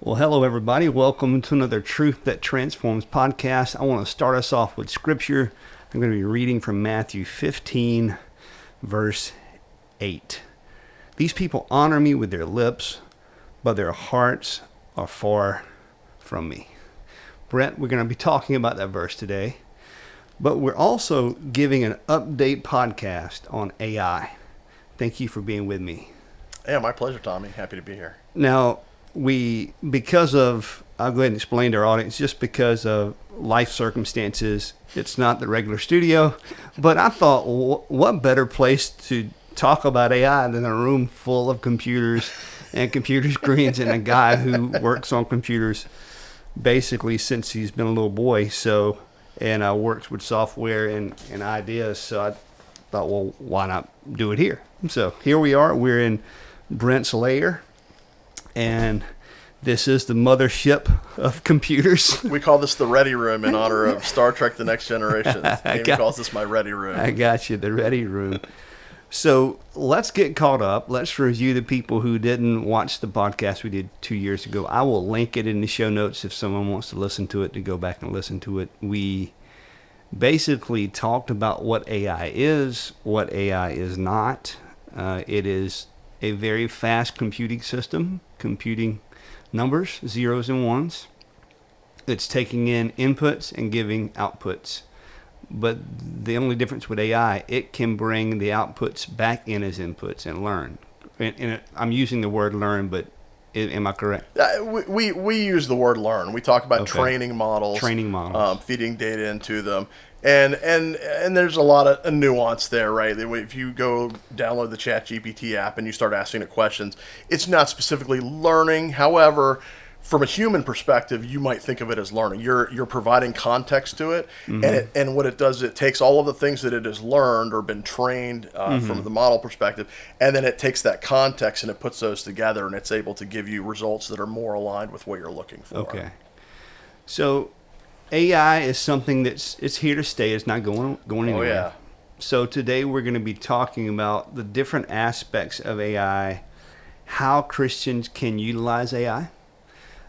Well, hello, everybody. Welcome to another Truth That Transforms podcast. I want to start us off with scripture. I'm going to be reading from Matthew 15, verse 8. These people honor me with their lips, but their hearts are far from me. Brent, we're going to be talking about that verse today, but we're also giving an update podcast on AI. Thank you for being with me. Yeah, my pleasure, Tommy. Happy to be here. Now, I'll go ahead and explain to our audience, just because of life circumstances, it's not the regular studio, but I thought, what better place to talk about AI than a room full of computers and computer screens and a guy who works on computers basically since he's been a little boy, and works with software and ideas, so I thought, well, why not do it here? So here we are, we're in Brent's lair. And this is the mothership of computers. We call this the Ready Room in honor of Star Trek The Next Generation. Amy calls this my Ready Room. I got you, the Ready Room. So let's get caught up. Let's review the people who didn't watch the podcast we did 2 years ago. I will link it in the show notes if someone wants to listen to it, to go back and listen to it. We basically talked about what AI is, what AI is not. It is a very fast computing system, computing numbers, zeros and ones. It's taking in inputs and giving outputs. But the only difference with AI, it can bring the outputs back in as inputs and learn. And I'm using the word learn, but am I correct? We use the word learn. We talk about training models, feeding data into them. And there's a lot of nuance there, right? If you go download the ChatGPT app and you start asking it questions, it's not specifically learning. However, from a human perspective, you might think of it as learning. You're providing context to it, and what it does is it takes all of the things that it has learned or been trained from the model perspective, and then it takes that context and it puts those together, and it's able to give you results that are more aligned with what you're looking for. Okay. So AI is something it's here to stay. It's not going anywhere. Oh, yeah. So today we're going to be talking about the different aspects of AI, how Christians can utilize AI,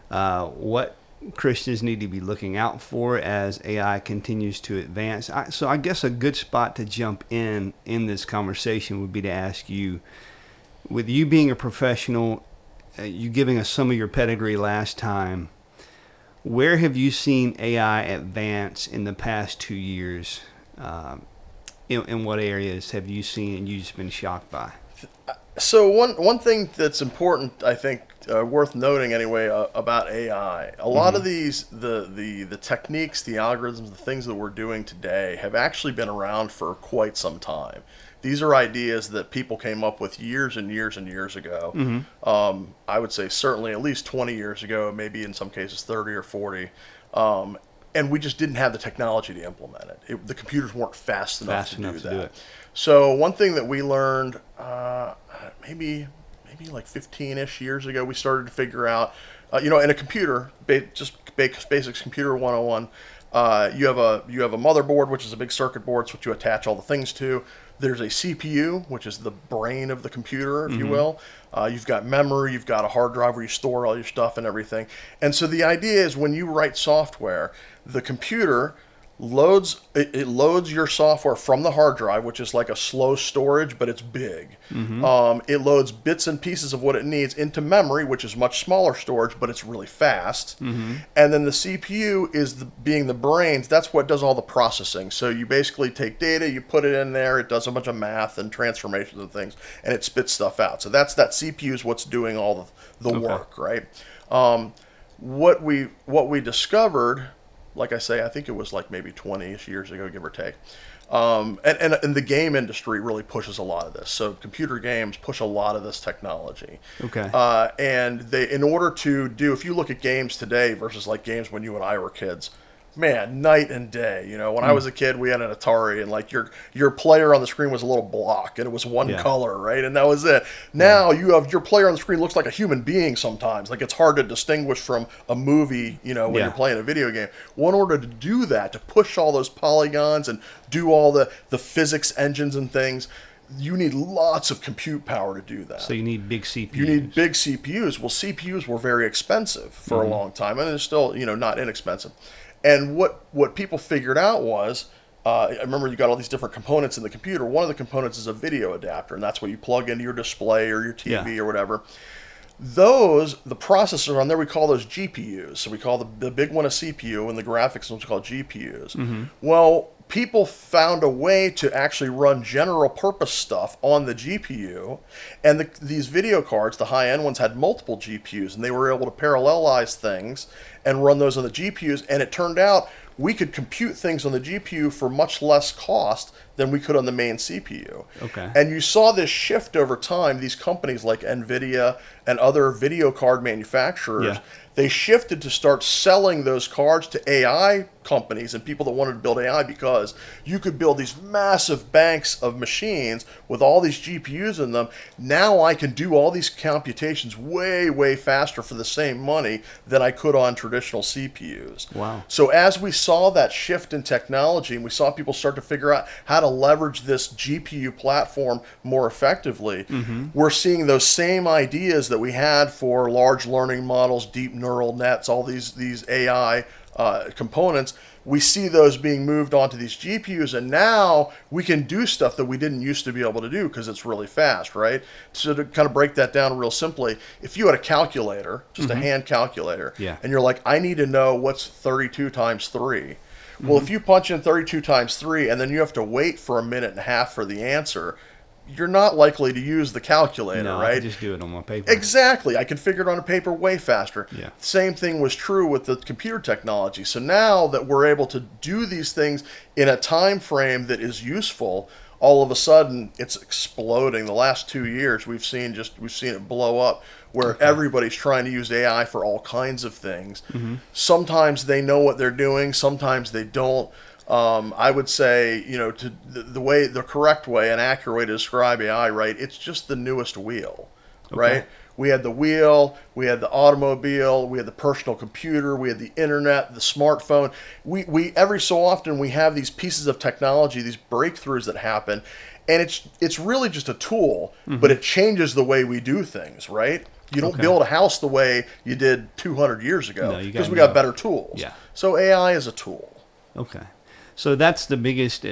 what Christians need to be looking out for as AI continues to advance. So I guess a good spot to jump in this conversation would be to ask you, with you being a professional, you giving us some of your pedigree last time, where have you seen AI advance in the past 2 years? In what areas have you seen and you've just been shocked by? So one thing that's important, I think, worth noting anyway, about AI, a lot of these, the techniques, the algorithms, the things that we're doing today have actually been around for quite some time. These are ideas that people came up with years and years and years ago. I would say certainly at least 20 years ago, maybe in some cases 30 or 40. And we just didn't have the technology to implement it. The computers weren't fast enough to do that. So one thing that we learned maybe like 15-ish years ago, we started to figure out, in a computer, just basics computer 101, you have a motherboard, which is a big circuit board. It's what you attach all the things to. There's a CPU, which is the brain of the computer, if you will. You've got memory, you've got a hard drive where you store all your stuff and everything. And so the idea is when you write software, the computer loads your software from the hard drive, which is like a slow storage, but it's big. It loads bits and pieces of what it needs into memory, which is much smaller storage, but it's really fast. And then the CPU is being the brains. That's what does all the processing. So you basically take data, you put it in there, it does a bunch of math and transformations and things, and it spits stuff out. So that CPU is what's doing all the work, right? What we discovered, like I say, I think it was like maybe 20-ish years ago, give or take. And the game industry really pushes a lot of this. So computer games push a lot of this technology. Okay. And in order to do, if you look at games today versus like games when you and I were kids, man, night and day. When I was a kid, we had an Atari, and like your player on the screen was a little block, and it was one color, right? And that was it. Now you have your player on the screen looks like a human being sometimes. Like it's hard to distinguish from a movie, when you're playing a video game. Well, in order to do that, to push all those polygons and do all the physics engines and things, you need lots of compute power to do that. So you need big CPUs. You need big CPUs. Well, CPUs were very expensive for a long time, and they're still, not inexpensive. And what people figured out was, I remember you got all these different components in the computer. One of the components is a video adapter, and that's what you plug into your display or your TV or whatever. The processors on there, we call those GPUs. So we call the big one a CPU, and the graphics ones we call GPUs. Well, people found a way to actually run general purpose stuff on the GPU, and these video cards, the high-end ones, had multiple GPUs, and they were able to parallelize things and run those on the GPUs, and it turned out we could compute things on the GPU for much less cost than we could on the main CPU. Okay. And you saw this shift over time. These companies like NVIDIA and other video card manufacturers, they shifted to start selling those cards to AI companies and people that wanted to build AI, because you could build these massive banks of machines with all these GPUs in them. Now I can do all these computations way, way faster for the same money than I could on traditional CPUs. Wow. So as we saw that shift in technology, and we saw people start to figure out how to leverage this GPU platform more effectively, we're seeing those same ideas that we had for large learning models, deep neural nets, all these AI components. We see those being moved onto these GPUs, and now we can do stuff that we didn't used to be able to do because it's really fast, right? So to kind of break that down real simply, if you had a calculator, just a hand calculator, and you're like, I need to know what's 32 times 3. Well, if you punch in 32 times 3 and then you have to wait for a minute and a half for the answer, you're not likely to use the calculator, right? I can just do it on my paper. Exactly. I can figure it on a paper way faster. Yeah. Same thing was true with the computer technology. So now that we're able to do these things in a time frame that is useful, all of a sudden it's exploding. The last 2 years we've seen it blow up, where everybody's trying to use AI for all kinds of things. Sometimes they know what they're doing, sometimes they don't. I would say, to the correct way, an accurate way to describe AI, right? It's just the newest wheel, right? We had the wheel, we had the automobile, we had the personal computer, we had the internet, the smartphone. We every so often we have these pieces of technology, these breakthroughs that happen, and it's really just a tool, but it changes the way we do things, right? You don't build a house the way you did 200 years ago because we got better tools. Yeah. So AI is a tool. Okay. So that's the biggest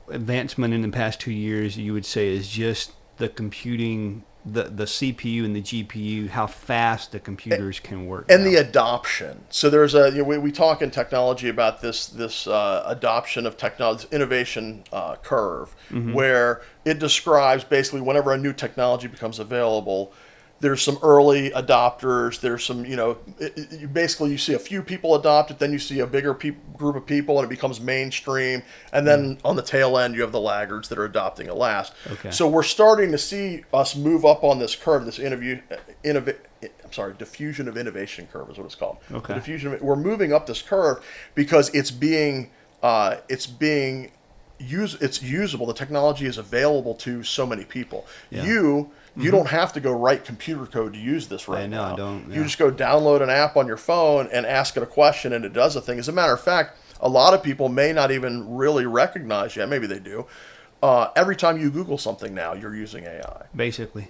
advancement in the past 2 years, you would say, is just the computing, the CPU and the GPU, how fast the computers can work. And the adoption. So there's we talk in technology about this adoption of technology, this innovation curve, where it describes basically whenever a new technology becomes available, there's some early adopters. There's some, basically you see a few people adopt it, then you see a bigger group of people, and it becomes mainstream. And then on the tail end, you have the laggards that are adopting it last. Okay. So we're starting to see us move up on this curve, this diffusion of innovation curve is what it's called. Okay. We're moving up this curve because it's usable. The technology is available to so many people. Yeah. You don't have to go write computer code to use this right now. I don't. Yeah. You just go download an app on your phone and ask it a question, and it does a thing. As a matter of fact, a lot of people may not even really recognize yet. Maybe they do. Every time you Google something now, you're using AI. Basically.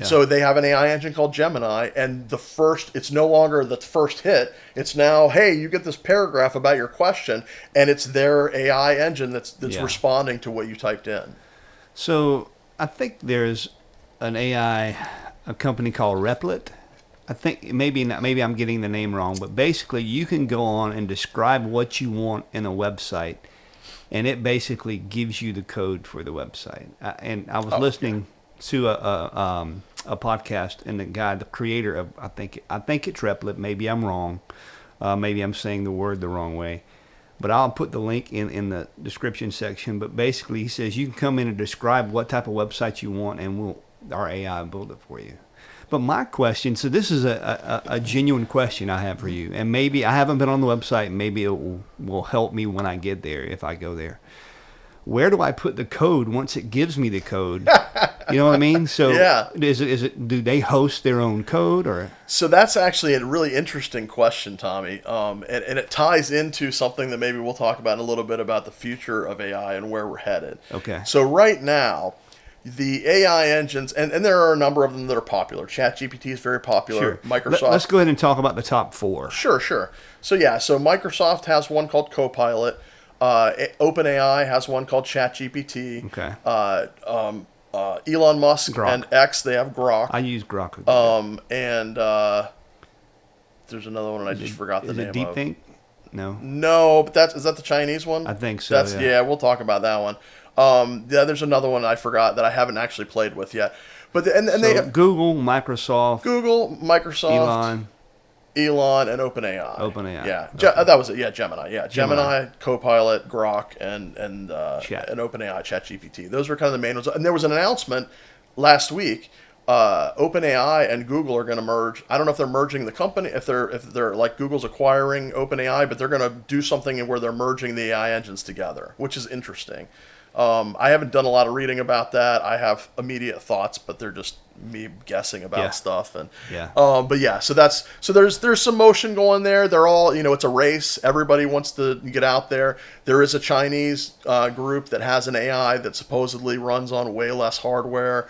So they have an AI engine called Gemini, and it's no longer the first hit. It's now, hey, you get this paragraph about your question, and it's their AI engine that's responding to what you typed in. So I think there's a company called Replit. I think maybe I'm getting the name wrong, but basically you can go on and describe what you want in a website, and it basically gives you the code for the website. And I was listening to a podcast, and the creator of I think it's Replit. Maybe I'm wrong. Maybe I'm saying the word the wrong way. But I'll put the link in the description section. But basically, he says you can come in and describe what type of website you want, and our AI will build it for you. But my question, so this is a genuine question I have for you, and maybe I haven't been on the website. Maybe it will help me when I get there, if I go there. Where do I put the code once it gives me the code? You know what I mean? So is it do they host their own code, or? So that's actually a really interesting question, Tommy, and it ties into something that maybe we'll talk about in a little bit about the future of AI and where we're headed. Okay. So right now, the AI engines, and there are a number of them that are popular. ChatGPT is very popular. Sure. Microsoft. Let's go ahead and talk about the top four. Sure. So Microsoft has one called Copilot. OpenAI has one called ChatGPT. Okay. Elon Musk Grok. and X, they have Grok. I use Grok. And there's another one, and I just forgot the name Is it of. DeepThink? No. No, but is that the Chinese one? I think so. Yeah, we'll talk about that one. There's another one I forgot that I haven't actually played with yet. But they have Google, Microsoft, Microsoft, Elon, and OpenAI. OpenAI. Yeah, Okay. that was it. Yeah, Gemini. Yeah, Gemini, Copilot, Grok, and OpenAI, ChatGPT. Those were kind of the main ones. And there was an announcement last week. OpenAI and Google are going to merge. I don't know if they're merging the company, if they're like Google's acquiring OpenAI, but they're going to do something where they're merging the AI engines together, which is interesting. I haven't done a lot of reading about that. I have immediate thoughts, but they're just me guessing about stuff. And so there's some motion going there. They're all, it's a race. Everybody wants to get out there. There is a Chinese group that has an AI that supposedly runs on way less hardware.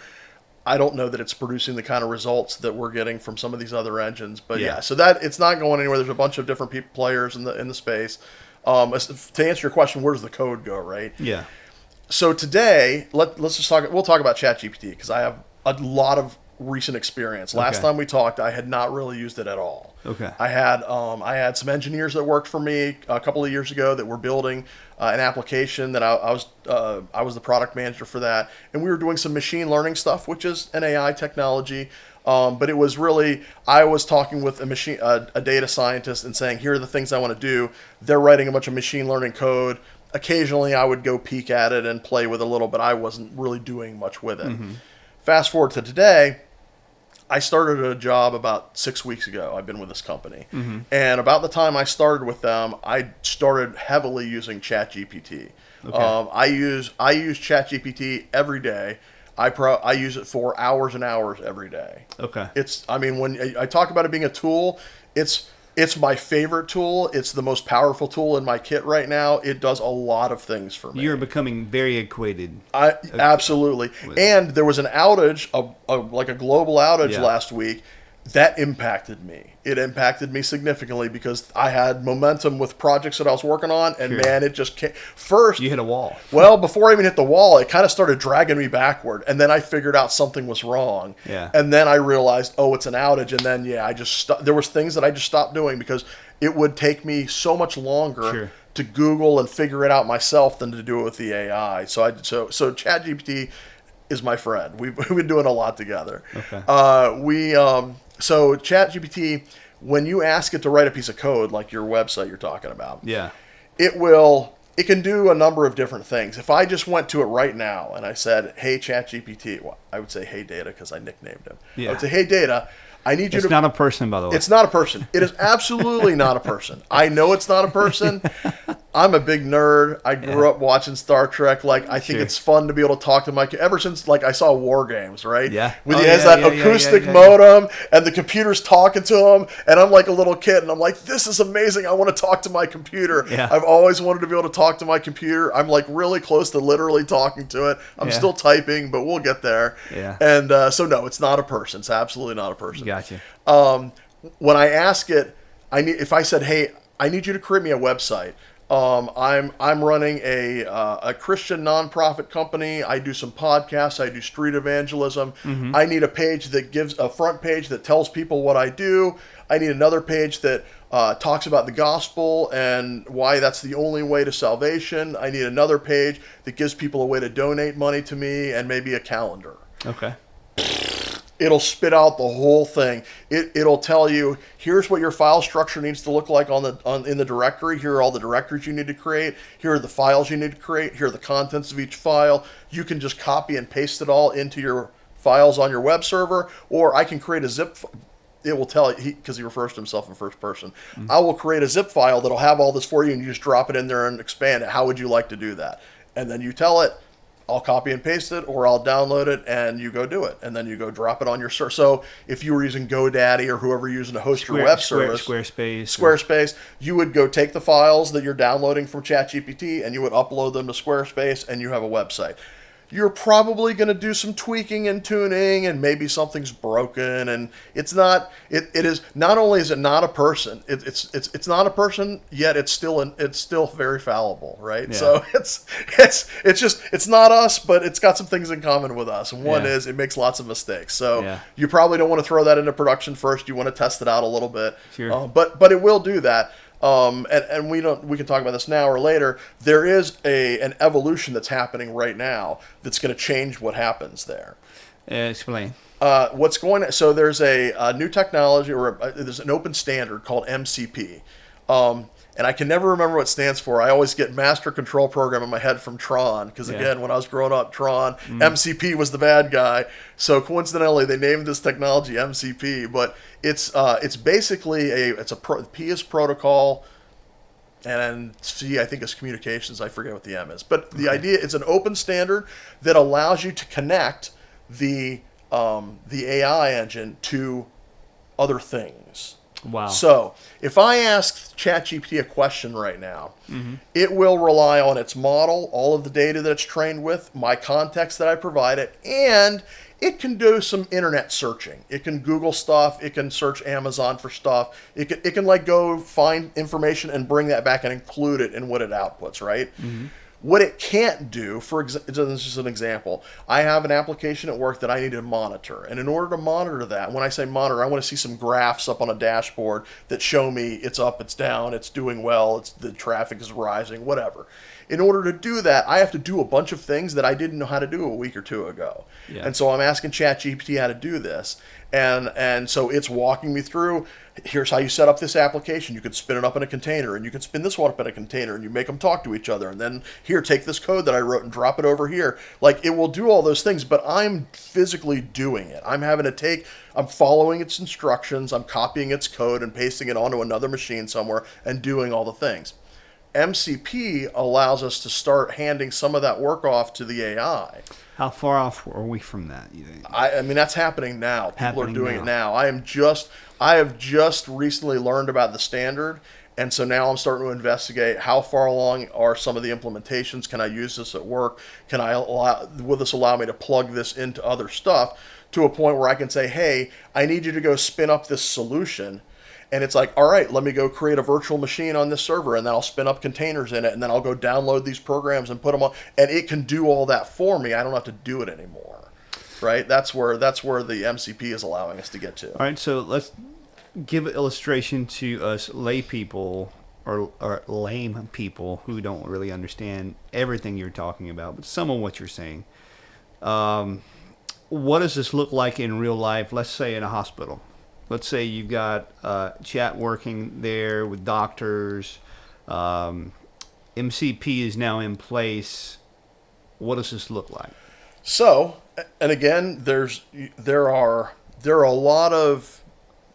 I don't know that it's producing the kind of results that we're getting from some of these other engines, but so that it's not going anywhere. There's a bunch of different players in the space. To answer your question, where does the code go, right? Yeah. So today, let's just talk. We'll talk about ChatGPT because I have a lot of recent experience. Last time we talked, I had not really used it at all. Okay. I had some engineers that worked for me a couple of years ago that were building an application that I was the product manager for that, and we were doing some machine learning stuff, which is an AI technology. But it was really, I was talking with a data scientist and saying, here are the things I want to do. They're writing a bunch of machine learning code. Occasionally I would go peek at it and play with it a little, but I wasn't really doing much with it. Mm-hmm. Fast forward to today, I started a job about 6 weeks ago. I've been with this company. Mm-hmm. And about the time I started with them, I started heavily using ChatGPT. Okay. I use ChatGPT every day. I use it for hours and hours every day. Okay. When I talk about it being a tool, it's my favorite tool. It's the most powerful tool in my kit right now. It does a lot of things for me. You're becoming very acquainted. Absolutely. And there was an outage, like a global outage last week. That impacted me. It impacted me significantly because I had momentum with projects that I was working on, and man, it just came. First, you hit a wall. Well, before I even hit the wall, it kind of started dragging me backward, and then I figured out something was wrong. Yeah. And then I realized, it's an outage, and then I just there was things that I just stopped doing because it would take me so much longer to Google and figure it out myself than to do it with the AI. So ChatGPT is my friend. We've been doing a lot together. Okay. So ChatGPT, when you ask it to write a piece of code like your website you're talking about, it can do a number of different things. If I just went to it right now and I said, "Hey ChatGPT," well, I would say, "Hey Data," because I nicknamed him. Yeah. I would say, "Hey Data, I need you to..." It's not a person, by the way. It's not a person. It is absolutely not a person. I know it's not a person. I'm a big nerd. I grew up watching Star Trek. I think it's fun to be able to talk to ever since I saw War Games, right? Yeah. He has that acoustic modem and the computer's talking to him, and I'm like a little kid, and I'm like, this is amazing. I want to talk to my computer. Yeah. I've always wanted to be able to talk to my computer. I'm really close to literally talking to it. I'm still typing, but we'll get there. Yeah. And so no, it's not a person. It's absolutely not a person. Gotcha. When I ask it, if I said, "Hey, I need you to create me a website." I'm running a Christian nonprofit company. I do some podcasts. I do street evangelism. Mm-hmm. I need a page that gives a front page that tells people what I do. I need another page that talks about the gospel and why that's the only way to salvation. I need another page that gives people a way to donate money to me and maybe a calendar. Okay. It'll spit out the whole thing. It'll tell you, here's what your file structure needs to look like in the directory. Here are all the directories you need to create. Here are the files you need to create. Here are the contents of each file. You can just copy and paste it all into your files on your web server, or I can create a zip. It will tell you, because he refers to himself in first person. Mm-hmm. I will create a zip file that'll have all this for you, and you just drop it in there and expand it. How would you like to do that? And then you tell it, I'll copy and paste it, or I'll download it, and you go do it. And then you go drop it on your server. So if you were using GoDaddy or whoever you're using to host your web service, Squarespace, you would go take the files that you're downloading from ChatGPT, and you would upload them to Squarespace, and you have a website. you're probably going to do some tweaking and tuning, and maybe something's broken. And it's not. It is not only is it not a person. It's not a person yet. It's still very fallible, right? Yeah. So it's not us, but it's got some things in common with us. And one is it makes lots of mistakes. So you probably don't want to throw that into production first. You want to test it out a little bit. Sure. But it will do that. And we can talk about this now or later. There is an evolution that's happening right now that's going to change what happens there. Explain. So there's a new technology, or there's an open standard called MCP. And I can never remember what it stands for. I always get Master Control Program in my head from Tron, because again, when I was growing up, Tron, MCP was the bad guy. So coincidentally, they named this technology MCP, but it's basically P is protocol, and C I think is communications. I forget what the M is, but the idea is an open standard that allows you to connect the AI engine to other things. Wow. So if I ask ChatGPT a question right now, it will rely on its model, all of the data that it's trained with, my context that I provide it, and it can do some internet searching. It can Google stuff. It can search Amazon for stuff. It can like go find information and bring that back and include it in what it outputs, right? What it can't do, this is just an example. I have an application at work that I need to monitor. And in order to monitor that, when I say monitor, I want to see some graphs up on a dashboard that show me it's up, it's down, it's doing well, the traffic is rising, whatever. In order to do that, I have to do a bunch of things that I didn't know how to do a week or two ago. Yeah. And so I'm asking ChatGPT how to do this. And so it's walking me through, here's how you set up this application. You could spin it up in a container, and you can spin this one up in a container, and you make them talk to each other. And then here, take this code that I wrote and drop it over here. Like, it will do all those things, but I'm physically doing it. I'm following its instructions. I'm copying its code and pasting it onto another machine somewhere and doing all the things. MCP allows us to start handing some of that work off to the AI. How far off are we from that, you think? I mean, that's happening now. People are doing it now. I have just recently learned about the standard, and so now I'm starting to investigate how far along are some of the implementations. Can I use this at work? Will this allow me to plug this into other stuff to a point where I can say, hey, I need you to go spin up this solution. And it's like, all right, let me go create a virtual machine on this server, and then I'll spin up containers in it, and then I'll go download these programs and put them on, and it can do all that for me. I don't have to do it anymore, right? That's where the MCP is allowing us to get to. All right, so let's give an illustration to us lay people or lame people who don't really understand everything you're talking about, but some of what you're saying. What does this look like in real life? Let's say in a hospital. Let's say you've got chat working there with doctors. MCP is now in place. What does this look like? So, and again, there are a lot of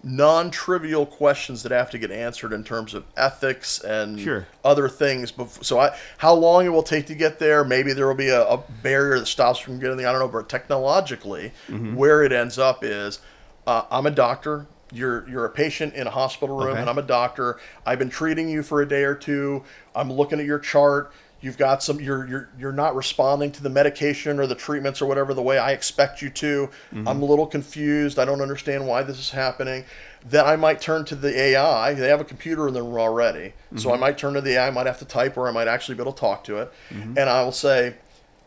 non-trivial questions that have to get answered in terms of ethics and other things. So how long it will take to get there, maybe there will be a barrier that stops from getting there. I don't know, but technologically, where it ends up is, I'm a doctor. You're a patient in a hospital room, and I'm a doctor. I've been treating you for a day or two. I'm looking at your chart. You've got you're not responding to the medication or the treatments or whatever the way I expect you to. I'm a little confused. I don't understand why this is happening. Then I might turn to the AI. They have a computer in the room already. So I might turn to the AI. I might have to type, or I might actually be able to talk to it. And I will say,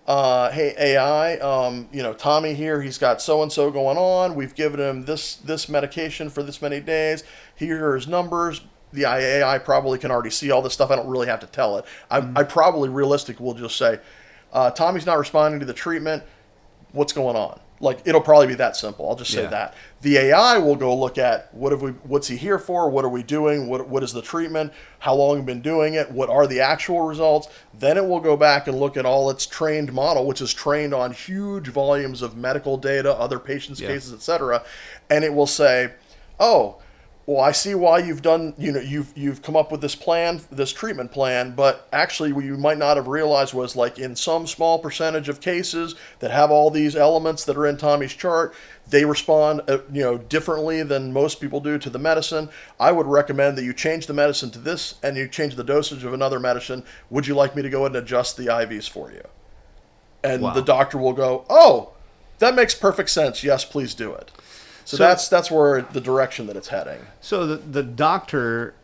hey, AI, Tommy here, he's got so-and-so going on. We've given him this medication for this many days. Here are his numbers. The AI probably can already see all this stuff. I don't really have to tell it. I probably realistically will just say, Tommy's not responding to the treatment. What's going on? Like, it'll probably be that simple. I'll just say that. The AI will go look at what's he here for? What are we doing? What is the treatment? How long have we been doing it? What are the actual results? Then it will go back and look at all its trained model, which is trained on huge volumes of medical data, other patients' cases, etc. And it will say, oh, well, I see why you've done, you've come up with this plan, this treatment plan, but actually what you might not have realized was, like, in some small percentage of cases that have all these elements that are in Tommy's chart, they respond, differently than most people do to the medicine. I would recommend that you change the medicine to this, and you change the dosage of another medicine. Would you like me to go ahead and adjust the IVs for you? And the Wow. doctor will go, oh, that makes perfect sense. Yes, please do it. So that's where the direction that it's heading. So the doctor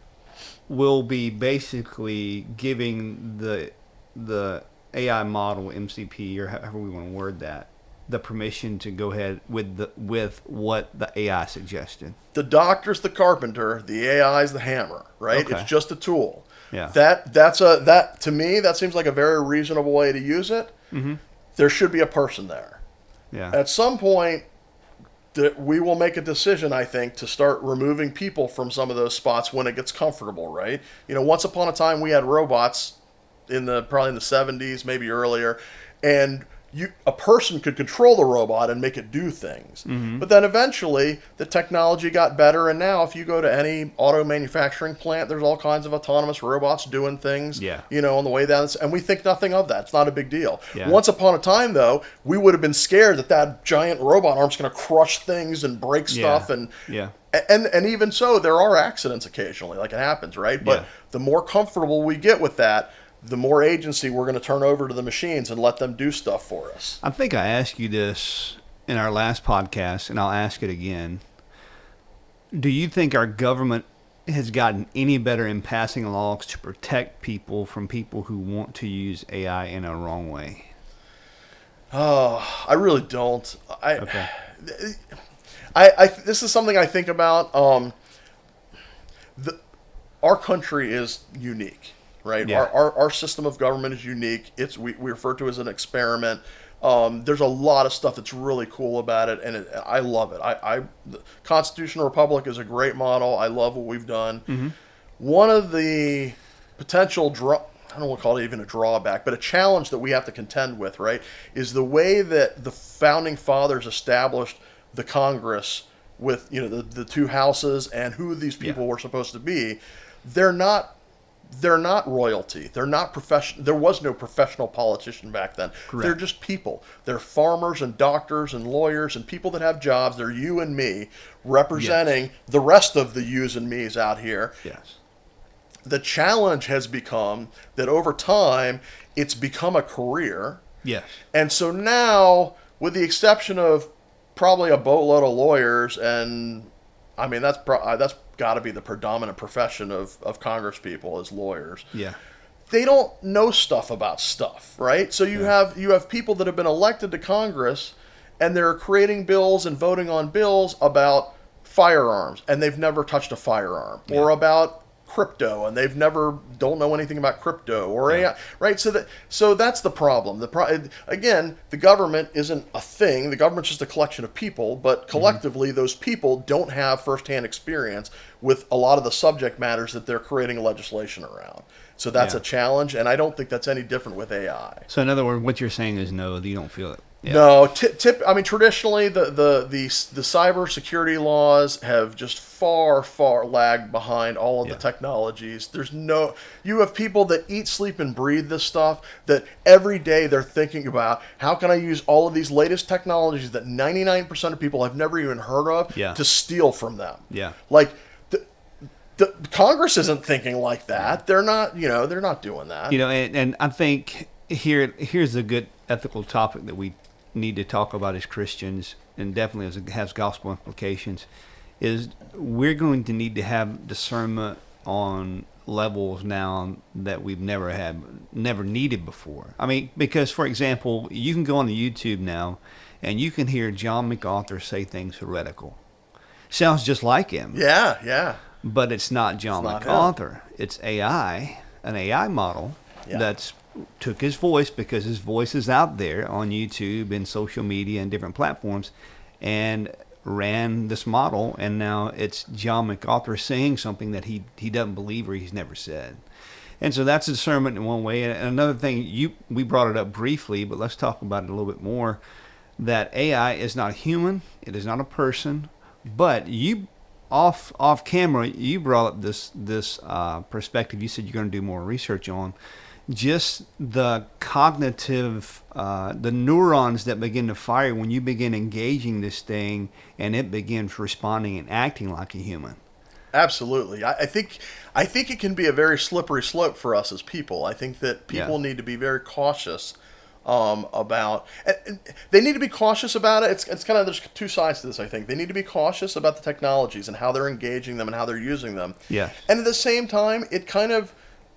will be basically giving the AI model MCP, or however we want to word that, the permission to go ahead with what the AI suggested. The doctor's the carpenter, the AI is the hammer, right? Okay. It's just a tool. Yeah. That to me, that seems like a very reasonable way to use it. Mm-hmm. There should be a person there. Yeah. At some point, we will make a decision, I think, to start removing people from some of those spots when it gets comfortable, right? Once upon a time we had robots probably in the 70s, maybe earlier, and a person could control the robot and make it do things. Mm-hmm. But then eventually the technology got better, and now if you go to any auto manufacturing plant, there's all kinds of autonomous robots doing things, Yeah. on the way down, and we think nothing of that. It's not a big deal. Yeah. Once upon a time, though, we would have been scared that giant robot arm's going to crush things and break stuff, Yeah. and even so, there are accidents occasionally, like it happens, right? But Yeah. the more comfortable we get with that, the more agency we're going to turn over to the machines and let them do stuff for us. I think I asked you this in our last podcast, and I'll ask it again. Do you think our government has gotten any better in passing laws to protect people from people who want to use AI in a wrong way? Oh, I really don't. Okay. This is something I think about. Our country is unique, right? Yeah. Our system of government is unique. We refer to it as an experiment. There's a lot of stuff that's really cool about it, and I love it. The Constitutional Republic is a great model. I love what we've done. Mm-hmm. One of the potential I don't want to call it even a drawback, but a challenge that we have to contend with, right, is the way that the founding fathers established the Congress with the two houses and who these people were supposed to be. They're not royalty. They're not professional. There was no professional politician back then. Correct. They're just people. They're farmers and doctors and lawyers and people that have jobs. They're you and me representing the rest of the yous and me's out here. Yes. The challenge has become that over time, it's become a career. Yes. And so now, with the exception of probably a boatload of lawyers, and I mean, that's got to be the predominant profession of Congress people is lawyers. Yeah. They don't know stuff about stuff, right? So you have people that have been elected to Congress, and they're creating bills and voting on bills about firearms, and they've never touched a firearm, or about crypto, and they've don't know anything about crypto or AI, right? So that's the problem. Again, the government isn't a thing. The government's just a collection of people, but collectively, those people don't have firsthand experience with a lot of the subject matters that they're creating legislation around. So that's a challenge, and I don't think that's any different with AI. So in other words, what you're saying is no, you don't feel it. Yeah. No, I mean, traditionally, the cyber security laws have just far lagged behind all of the technologies. You have people that eat, sleep, and breathe this stuff, that every day they're thinking about, how can I use all of these latest technologies that 99% of people have never even heard of to steal from them? Yeah. Like, the Congress isn't thinking like that. They're not doing that. And I think here's a good ethical topic that we need to talk about as Christians, and definitely as it has gospel implications, is we're going to need to have discernment on levels now that we've never needed before. I mean, because, for example, you can go on the YouTube now and you can hear John MacArthur say things heretical. Sounds just like him. Yeah. But it's not John MacArthur. It's AI, an AI model that's took his voice, because his voice is out there on YouTube and social media and different platforms, and ran this model, and now it's John MacArthur saying something that he doesn't believe or he's never said. And so that's a discernment in one way. And another thing, we brought it up briefly, but let's talk about it a little bit more, that AI is not human, it is not a person, but you off camera, you brought up this perspective. You said you're going to do more research on just the cognitive, the neurons that begin to fire when you begin engaging this thing, and it begins responding and acting like a human. Absolutely. I think it can be a very slippery slope for us as people. I think that people need to be very cautious about. And they need to be cautious about it. It's kind of, there's two sides to this. I think they need to be cautious about the technologies and how they're engaging them and how they're using them. Yes. And at the same time, it kind of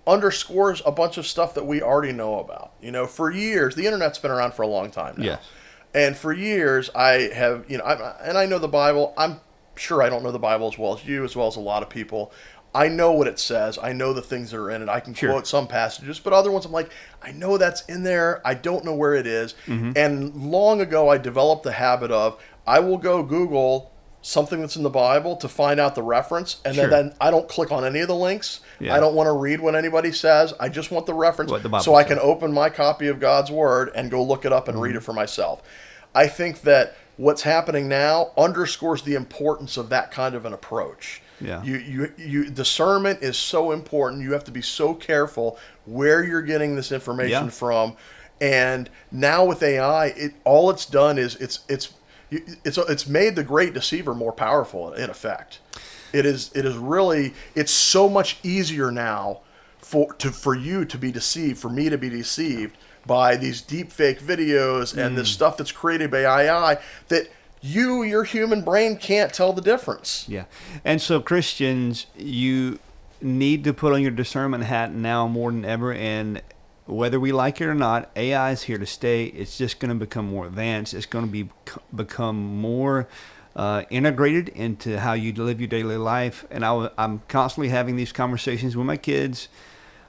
underscores a bunch of stuff that we already know about. You know, for years, the internet's been around for a long time now. Yes. And for years, I have, and I know the Bible. I'm sure I don't know the Bible as well as you, as well as a lot of people. I know what it says. I know the things that are in it. I can quote some passages, but other ones I'm like, I know that's in there. I don't know where it is. Mm-hmm. And long ago, I developed the habit of, I will go Google something that's in the Bible to find out the reference, and then I don't click on any of the links. Yeah. I don't want to read what anybody says. I just want the reference so I can open my copy of God's Word and go look it up and read it for myself. I think that what's happening now underscores the importance of that kind of an approach. Yeah. You discernment is so important. You have to be so careful where you're getting this information from. And now with AI, all it's done is it's made the great deceiver more powerful in effect. It is really, it's so much easier now for you to be deceived, for me to be deceived by these deep fake videos and this stuff that's created by AI that your human brain can't tell the difference. Yeah. And so Christians, you need to put on your discernment hat now more than ever. And whether we like it or not, AI is here to stay. It's just going to become more advanced. It's going to become more integrated into how you live your daily life. And I'm constantly having these conversations with my kids.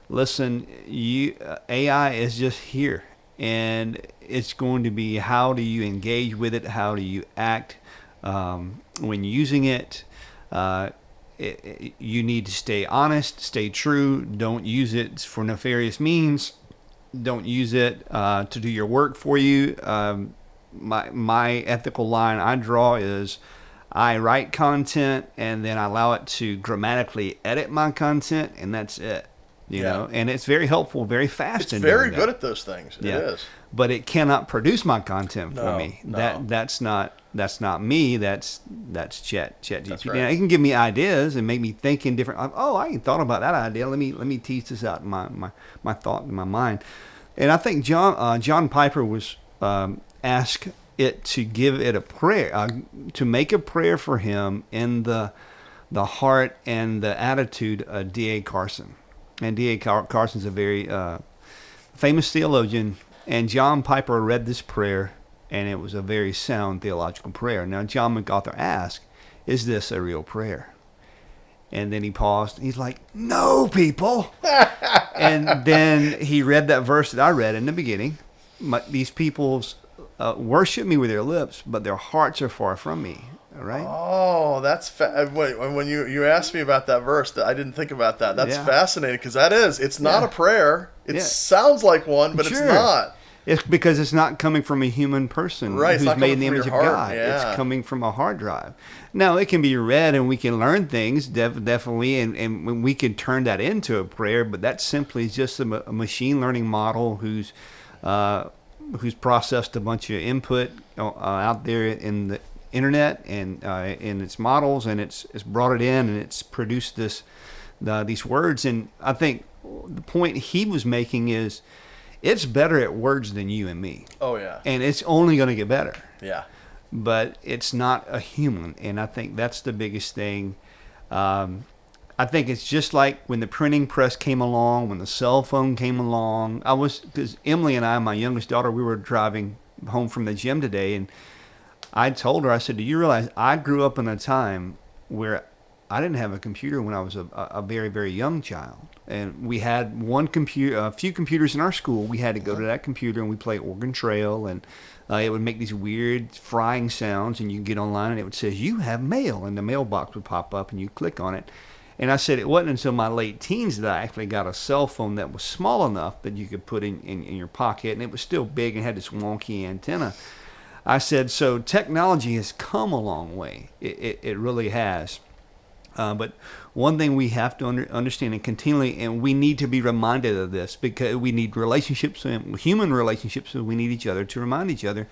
Listen, AI is just here. And it's going to be, how do you engage with it? How do you act when using it? You need to stay honest, stay true. Don't use it for nefarious means. Don't use it to do your work for you. My ethical line I draw is, I write content and then I allow it to grammatically edit my content, and that's it. You know, and it's very helpful, very fast. It's very good at those things. It is. But it cannot produce my content for me. No. That's not me. That's ChatGPT. That's right. Now, it can give me ideas and make me think in different. Oh, I ain't thought about that idea. Let me tease this out in my thought in my mind. And I think John Piper was asked it to give it a prayer, to make a prayer for him in the heart and the attitude of D.A. Carson. And D.A. Carson's a very famous theologian. And John Piper read this prayer, and it was a very sound theological prayer. Now, John MacArthur asked, is this a real prayer? And then he paused. He's like, no, people. And then he read that verse that I read in the beginning. These people's worship me with their lips, but their hearts are far from me. All right. Oh, that's when you asked me about that verse, I didn't think about that. That's fascinating, because it's not a prayer. It sounds like one, but it's not. It's because it's not coming from a human person who's made in the image of God. Yeah. It's coming from a hard drive. Now, it can be read and we can learn things, definitely, and we can turn that into a prayer, but that simply is just a machine learning model who's processed a bunch of input out there in the internet and in its models, and it's brought it in and it's produced these words. And I think the point he was making is, it's better at words than you and me. Oh yeah. And it's only going to get better. Yeah. But it's not a human, and I think that's the biggest thing. I think it's just like when the printing press came along, when the cell phone came along. Because Emily and I, my youngest daughter, we were driving home from the gym today, and I told her, I said, do you realize I grew up in a time where I didn't have a computer when I was a very, very young child. And we had a few computers in our school. We had to go to that computer and we play Oregon Trail, and it would make these weird frying sounds, and you get online and it would say, you have mail, and the mailbox would pop up and you click on it. And I said, it wasn't until my late teens that I actually got a cell phone that was small enough that you could put in your pocket, and it was still big and had this wonky antenna. I said, so technology has come a long way. It really has. But one thing we have to understand and continually, and we need to be reminded of this, because we need relationships, human relationships, so we need each other to remind each other.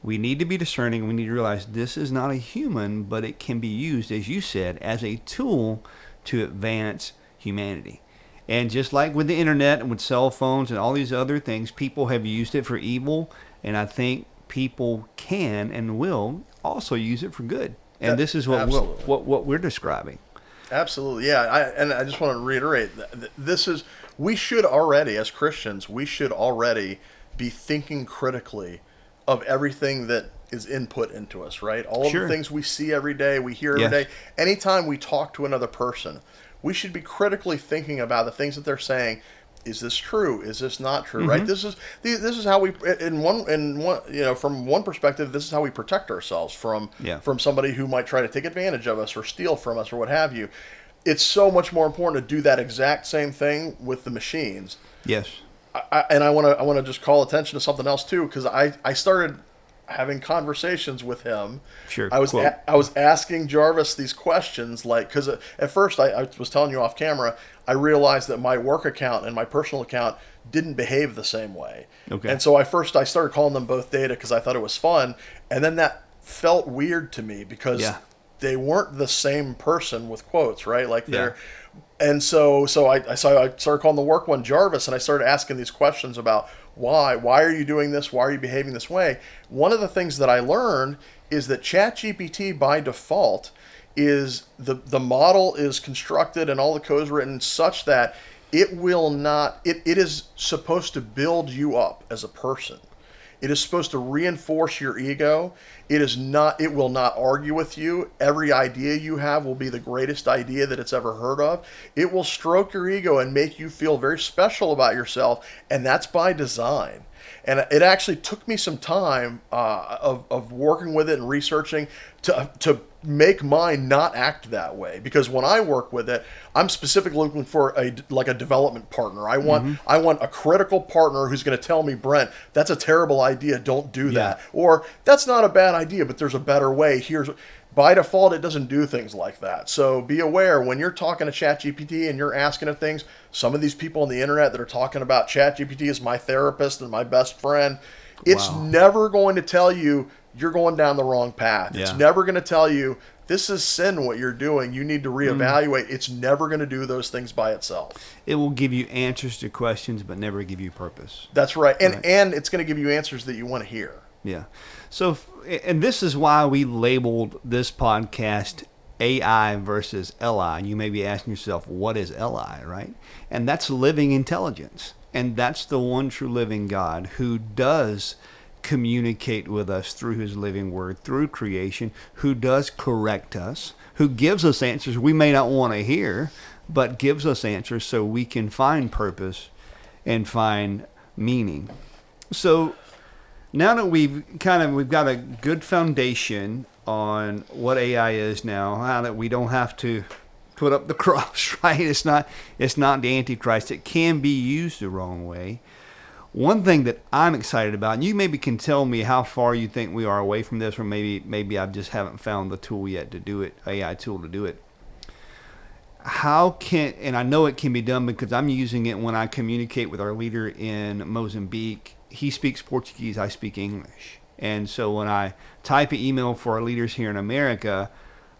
We need to be discerning. We need to realize this is not a human, but it can be used, as you said, as a tool to advance humanity. And just like with the internet and with cell phones and all these other things, people have used it for evil, and I think people can and will also use it for good. And this is what we're describing. Absolutely, yeah. I just want to reiterate this is we should already, as Christians, we should already be thinking critically of everything that is input into us, right? All of the things we see every day, we hear every day. Anytime we talk to another person, we should be critically thinking about the things that they're saying. Is this true? Is this not true? Right? This is how we from one perspective, this is how we protect ourselves from somebody who might try to take advantage of us or steal from us or what have you. It's so much more important to do that exact same thing with the machines. Yes. I want to just call attention to something else too, because I started having conversations with him. Sure. I was asking Jarvis these questions, like, because at first I was telling you off camera, I realized that my work account and my personal account didn't behave the same way. Okay. And so I started calling them both Data because I thought it was fun, and then that felt weird to me because they weren't the same person with quotes, right? Like they're. And so I started calling the work one Jarvis, and I started asking these questions about why are you doing this? Why are you behaving this way? One of the things that I learned is that ChatGPT by default is the model is constructed and all the code is written such that it will not, it is supposed to build you up as a person. It is supposed to reinforce your ego. It will not argue with you. Every idea you have will be the greatest idea that it's ever heard of. It will stroke your ego and make you feel very special about yourself, and that's by design. And it actually took me some time of working with it and researching to make mine not act that way. Because when I work with it, I'm specifically looking for a development partner. I want a critical partner who's going to tell me, Brent, that's a terrible idea. Don't do that. Or that's not a bad idea, but there's a better way. By default, it doesn't do things like that. So be aware when you're talking to ChatGPT and you're asking it things, some of these people on the internet that are talking about ChatGPT as my therapist and my best friend, it's never going to tell you you're going down the wrong path. Yeah. It's never going to tell you this is sin what you're doing. You need to reevaluate. It's never going to do those things by itself. It will give you answers to questions but never give you purpose. That's right. And it's going to give you answers that you want to hear. Yeah. So, and this is why we labeled this podcast AI versus LI. And you may be asking yourself, what is LI, right? And that's living intelligence. And that's the one true living God who does communicate with us through his living word, through creation, who does correct us, who gives us answers we may not want to hear, but gives us answers so we can find purpose and find meaning. So, now that we've got a good foundation on what AI is now, how that we don't have to put up the cross, right? It's not the Antichrist. It can be used the wrong way. One thing that I'm excited about, and you maybe can tell me how far you think we are away from this, or maybe I just haven't found the tool yet to do it, AI tool to do it. And I know it can be done because I'm using it when I communicate with our leader in Mozambique. He speaks Portuguese, I speak English. And so when I type an email for our leaders here in America,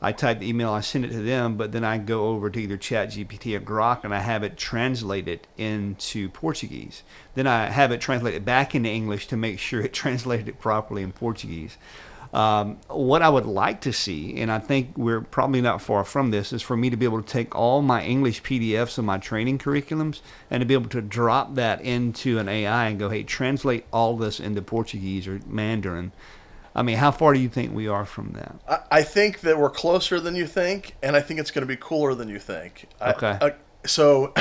I type the email, I send it to them, but then I go over to either ChatGPT or Grok and I have it translated into Portuguese. Then I have it translated back into English to make sure it translated it properly in Portuguese. What I would like to see, and I think we're probably not far from this, is for me to be able to take all my English PDFs of my training curriculums and to be able to drop that into an AI and go, hey, translate all this into Portuguese or Mandarin. I mean, how far do you think we are from that? I think that we're closer than you think, and I think it's going to be cooler than you think. Okay. So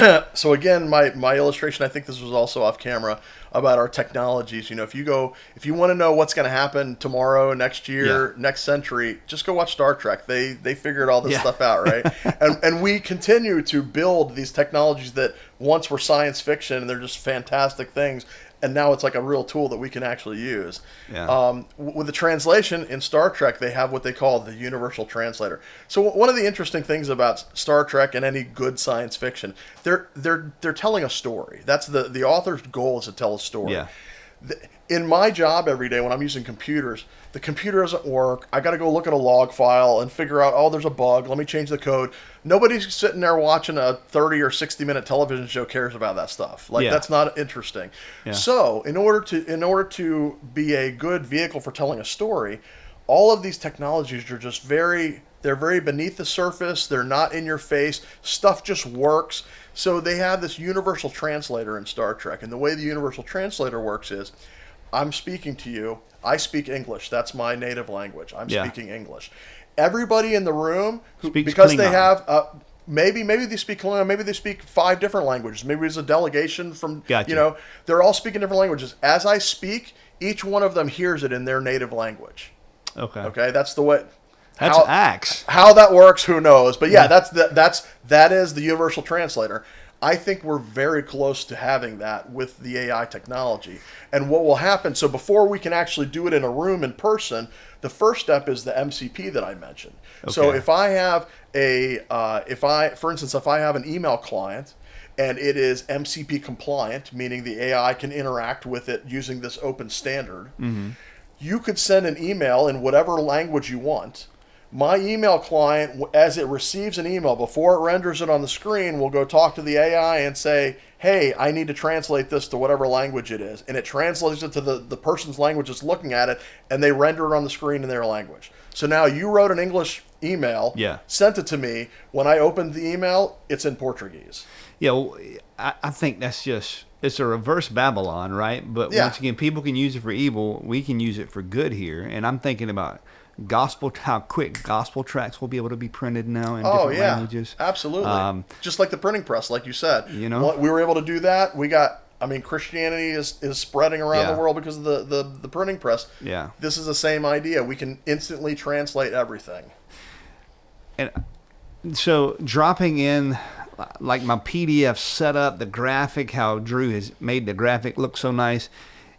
again, my illustration, I think this was also off camera, about our technologies. You know, if you want to know what's going to happen tomorrow, next year, next century, just go watch Star Trek. They figured all this stuff out, right? and we continue to build these technologies that once were science fiction and they're just fantastic things. And now it's like a real tool that we can actually use. Yeah. With the translation in Star Trek, they have what they call the universal translator. So one of the interesting things about Star Trek and any good science fiction, they're telling a story. That's the author's goal, is to tell a story. Yeah. In my job every day when I'm using computers, the computer doesn't work. I got to go look at a log file and figure out, oh, there's a bug. Let me change the code. Nobody's sitting there watching a 30 or 60-minute television show cares about that stuff. Like, that's not interesting. Yeah. So in order to be a good vehicle for telling a story, all of these technologies are just they're very beneath the surface. They're not in your face. Stuff just works. So they have this universal translator in Star Trek. And the way the universal translator works is, I'm speaking to you. I speak English. That's my native language. I'm speaking English. Everybody in the room, because Klingon. They have maybe they speak Klingon, maybe they speak 5 different languages. Maybe there's a delegation from they're all speaking different languages. As I speak, each one of them hears it in their native language. Okay, that's the way. That's Axe. How that works, who knows? But that is the universal translator. I think we're very close to having that with the AI technology. And what will happen, so before we can actually do it in a room in person, the first step is the MCP that I mentioned. Okay. So if I have for instance, if I have an email client and it is MCP compliant, meaning the AI can interact with it using this open standard, you could send an email in whatever language you want. My email client, as it receives an email, before it renders it on the screen, will go talk to the AI and say, hey, I need to translate this to whatever language it is. And it translates it to the person's language that's looking at it, and they render it on the screen in their language. So now you wrote an English email, sent it to me. When I opened the email, it's in Portuguese. Yeah, well, I think it's a reverse Babylon, right? But once again, people can use it for evil. We can use it for good here. And I'm thinking about how quick gospel tracts will be able to be printed now in different languages. Absolutely. Just like the printing press, like you said. We were able to do that. Christianity is spreading around the world because of the printing press. Yeah. This is the same idea. We can instantly translate everything. And so dropping in, like my PDF setup, the graphic, how Drew has made the graphic look so nice,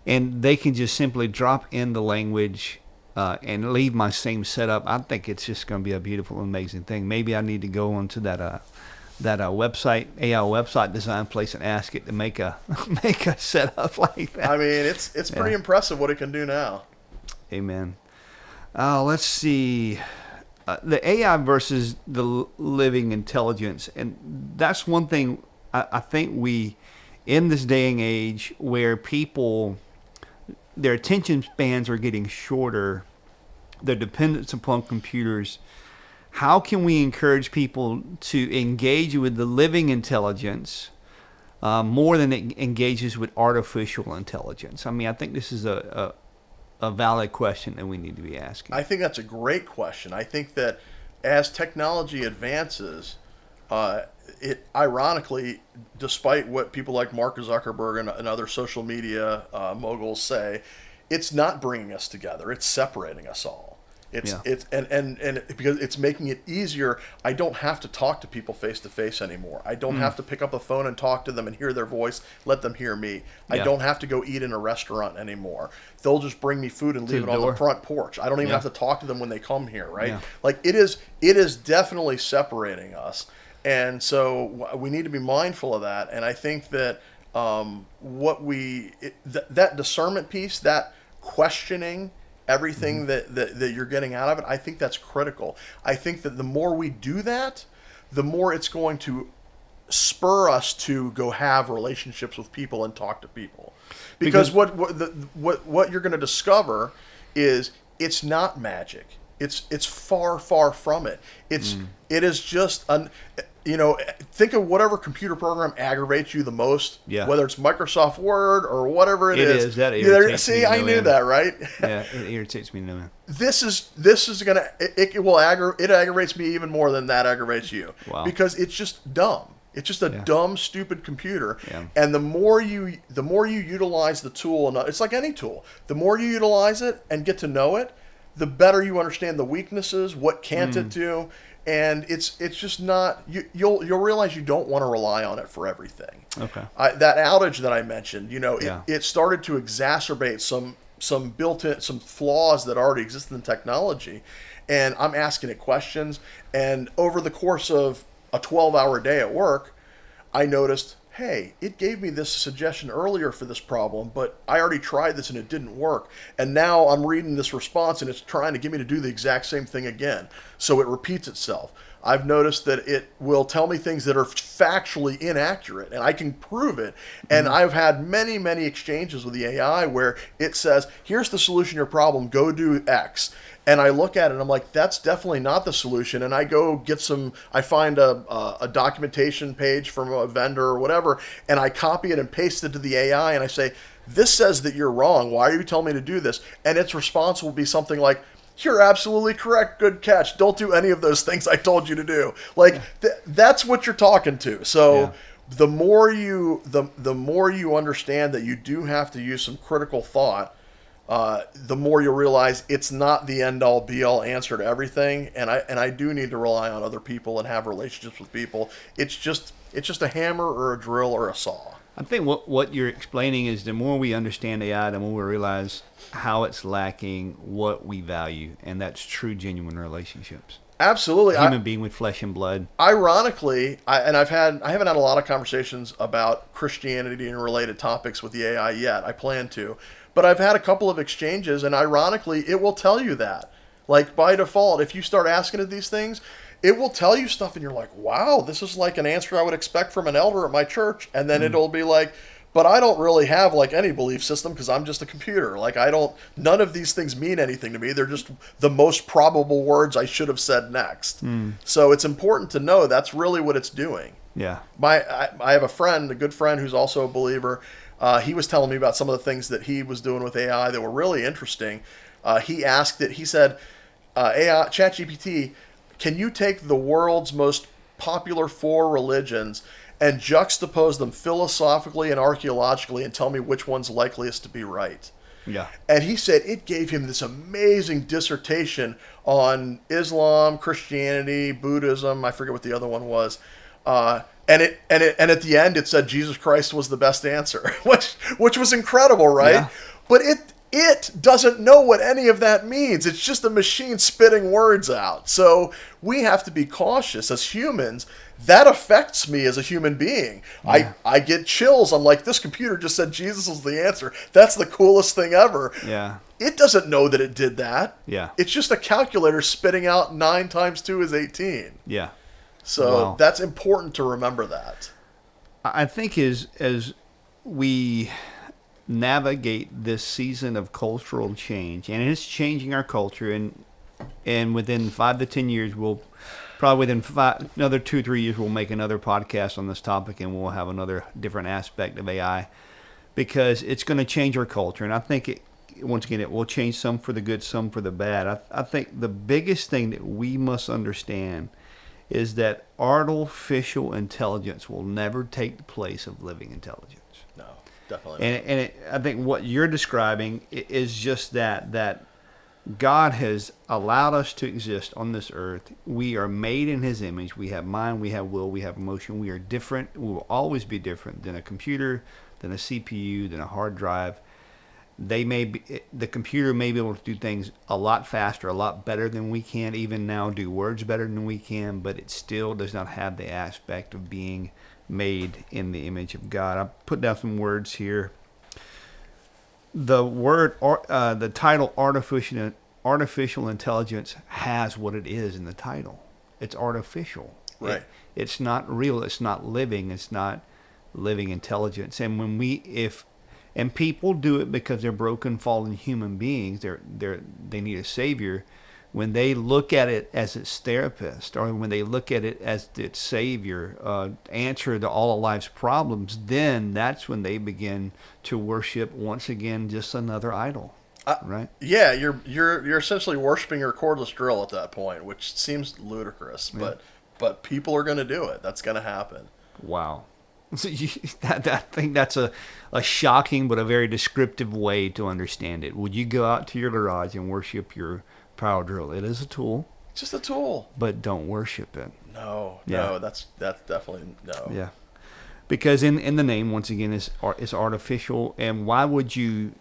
and they can just simply drop in the language and leave my same setup. I think it's just going to be a beautiful, amazing thing. Maybe I need to go onto that website, AI website design place, and ask it to make a setup like that. I mean, it's pretty impressive what it can do now. Amen. Let's see. The AI versus the living intelligence, and that's one thing I think we, in this day and age where people, their attention spans are getting shorter, their dependence upon computers, how can we encourage people to engage with the living intelligence more than it engages with artificial intelligence? I mean, I think this is a valid question that we need to be asking. I think that's a great question. I think that as technology advances, it ironically, despite what people like Mark Zuckerberg and other social media moguls say, it's not bringing us together. It's separating us all. It's because it's making it easier. I don't have to talk to people face to face anymore. I don't have to pick up the phone and talk to them and hear their voice, let them hear me. I don't have to go eat in a restaurant anymore. They'll just bring me food and leave it on the front porch. I don't even have to talk to them when they come here, right? Yeah. Like it is definitely separating us. And so we need to be mindful of that. And I think that that discernment piece, that questioning everything that you're getting out of it, I think that's critical. I think that the more we do that, the more it's going to spur us to go have relationships with people and talk to people. Because what you're going to discover is it's not magic. It's far, far from it. It is just think of whatever computer program aggravates you the most, whether it's Microsoft Word or whatever it is. That irritates me. I knew that, right? Yeah, it irritates me no end. This is gonna it aggravates me even more than that aggravates you. Wow. Because it's just dumb. It's just a dumb, stupid computer. Yeah. And the more you utilize the tool, and it's like any tool, the more you utilize it and get to know it, the better you understand the weaknesses, what can't it do. And it's just not. You'll realize you don't want to rely on it for everything. Okay. That outage that I mentioned, it started to exacerbate some built-in flaws that already existed in technology, and I'm asking it questions. And over the course of a 12-hour day at work, I noticed, hey, it gave me this suggestion earlier for this problem, but I already tried this and it didn't work. And now I'm reading this response and it's trying to get me to do the exact same thing again. So it repeats itself. I've noticed that it will tell me things that are factually inaccurate, and I can prove it. And I've had many, many exchanges with the AI where it says, here's the solution to your problem, go do X. And I look at it and I'm like, that's definitely not the solution. And I go get I find a documentation page from a vendor or whatever, and I copy it and paste it to the AI and I say, this says that you're wrong. Why are you telling me to do this? And its response will be something like, you're absolutely correct. Good catch. Don't do any of those things I told you to do. Like that's what you're talking to. So the more you understand that you do have to use some critical thought, the more you'll realize it's not the end all be all answer to everything. And I do need to rely on other people and have relationships with people. It's just a hammer or a drill or a saw. I think what you're explaining is the more we understand AI, the more we realize how it's lacking what we value, and that's true, genuine relationships. Absolutely, Human being with flesh and blood. Ironically, I haven't had a lot of conversations about Christianity and related topics with the AI yet. I plan to, but I've had a couple of exchanges, and ironically, it will tell you that. Like by default, if you start asking it these things, it will tell you stuff and you're like, wow, this is like an answer I would expect from an elder at my church. And then it'll be like, but I don't really have like any belief system because I'm just a computer. Like none of these things mean anything to me. They're just the most probable words I should have said next. So it's important to know that's really what it's doing. Yeah. I have a good friend who's also a believer. He was telling me about some of the things that he was doing with AI that were really interesting. He said, AI, ChatGPT, can you take the world's most popular 4 religions and juxtapose them philosophically and archaeologically and tell me which one's likeliest to be right? Yeah. And he said it gave him this amazing dissertation on Islam, Christianity, Buddhism. I forget what the other one was. And at the end it said Jesus Christ was the best answer, which was incredible, right? Yeah. But it doesn't know what any of that means. It's just a machine spitting words out. So we have to be cautious as humans. That affects me as a human being. Yeah. I get chills. I'm like, this computer just said Jesus is the answer. That's the coolest thing ever. Yeah. It doesn't know that it did that. Yeah. It's just a calculator spitting out 9 times 2 is 18. Yeah. So that's important to remember that. I think as we navigate this season of cultural change, and it's changing our culture, and within 5 to 10 years we'll probably within another 2-3 years we'll make another podcast on this topic, and we'll have another different aspect of AI, because it's going to change our culture. And I think once again it will change some for the good, some for the bad. I think the biggest thing that we must understand is that artificial intelligence will never take the place of living intelligence. No. Definitely. And I think what you're describing is just that God has allowed us to exist on this earth. We are made in His image. We have mind, we have will, we have emotion. We are different. We will always be different than a computer, than a CPU, than a hard drive. The computer may be able to do things a lot faster, a lot better than we can, even now do words better than we can, but it still does not have the aspect of being made in the image of God. I put down some words here. The title artificial intelligence has what it is in the title. It's artificial. Right. It's not real. It's not living. It's not living intelligence. And and people do it because they're broken, fallen human beings. They need a savior. When they look at it as its therapist, or when they look at it as its savior, answer to all of life's problems, then that's when they begin to worship once again just another idol, right? Yeah, you're essentially worshiping your cordless drill at that point, which seems ludicrous, Yeah. but people are going to do it. That's going to happen. Wow. So I think that's a shocking but a very descriptive way to understand it. Would you go out to your garage and worship your power drill? It is a tool. Just a tool. But don't worship it. No, that's definitely no. Yeah. Because in the name, once again, is artificial. And why would you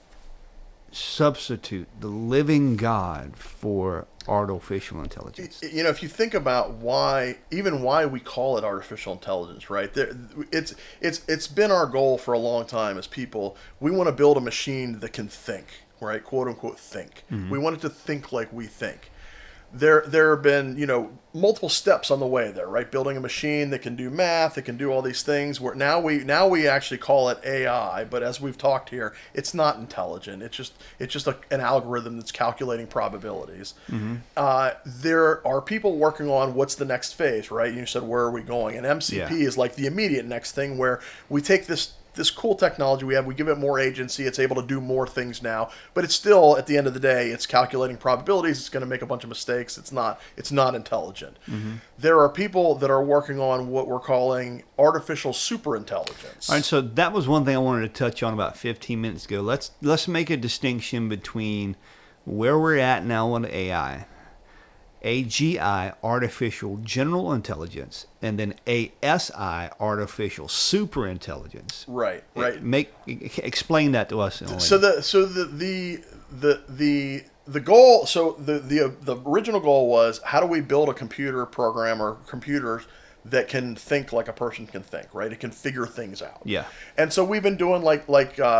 substitute the living God for artificial intelligence? If you think about why we call it artificial intelligence, right? It's been our goal for a long time as people. We want to build a machine that can think, right? Quote unquote think. Mm-hmm. We want it to think like we think. There have been, multiple steps on the way there, right? Building a machine that can do math, that can do all these things. Where now we actually call it AI, but as we've talked here, it's not intelligent. It's just an algorithm that's calculating probabilities. Mm-hmm. There are people working on what's the next phase, right? You said, where are we going? And MCP is like the immediate next thing, where we take this cool technology we have, we give it more agency, it's able to do more things now, but it's still, at the end of the day, it's calculating probabilities, it's going to make a bunch of mistakes, it's not intelligent. Mm-hmm. There are people that are working on what we're calling artificial superintelligence. All right, so that was one thing I wanted to touch on about 15 minutes ago. Let's make a distinction between where we're at now on AI, AGI, artificial general intelligence, and then ASI, artificial superintelligence. Right. Explain that to us. So the goal. So the original goal was, how do we build a computer program or computers that can think like a person can think, right? It can figure things out. Yeah. And so we've been doing like